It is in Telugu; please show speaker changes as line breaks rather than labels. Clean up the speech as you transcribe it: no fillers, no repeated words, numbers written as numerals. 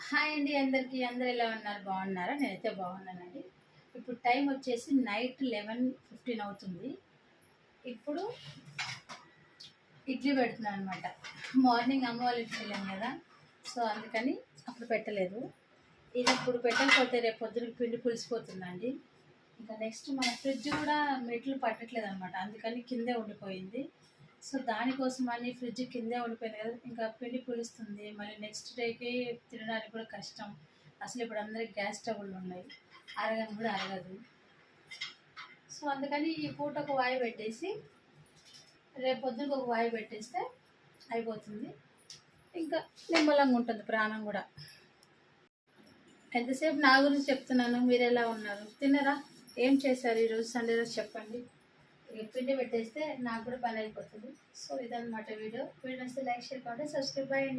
హాయ్ అండి అందరికీ. అందరు ఎలా ఉన్నారు? బాగున్నారా? నేనైతే బాగున్నానండి. ఇప్పుడు టైం వచ్చేసి నైట్ 11:15 అవుతుంది. ఇప్పుడు ఇడ్లీ పెడుతున్నాను అనమాట. మార్నింగ్ అమ్మ వాళ్ళ ఇంటికి వెళ్ళాను కదా, సో అందుకని అప్పుడు పెట్టలేదు. ఇది ఇప్పుడు పెట్టకపోతే రేపు పొద్దునకి పిండి పులిసిపోతుందండి. ఇంకా నెక్స్ట్ మన ఫ్రిడ్జ్ కూడా మెట్లు పట్టట్లేదు అనమాట, అందుకని కిందే ఉండిపోయింది. సో దానికోసం అని ఫ్రిడ్జ్ కిందే ఉండిపోయింది కదా, ఇంకా పిండి పులుస్తుంది. మళ్ళీ నెక్స్ట్ డేకి తినడానికి కూడా కష్టం. అసలు ఇప్పుడు అందరికి గ్యాస్ స్టవ్లు ఉన్నాయి, అరగని కూడా అరగదు. సో అందుకని ఈ పూట ఒక వాయి పెట్టేసి రేపు పొద్దునకు ఒక వాయి పెట్టేస్తే అయిపోతుంది. ఇంకా నిమ్మలంగా ఉంటుంది ప్రాణం కూడా. ఎంతసేపు నా గురించి చెప్తున్నాను, మీరు ఎలా ఉన్నారు? తిన్నరా? ఏం చేశారు ఈరోజు సండే రోజు చెప్పండి. పిండి పెట్టేస్తే నాకు కూడా పని అయిపోతుంది. సో ఇదన్నమాట వీడియో. వీడియో నచ్చితే like, share, comment, subscribe. Bye.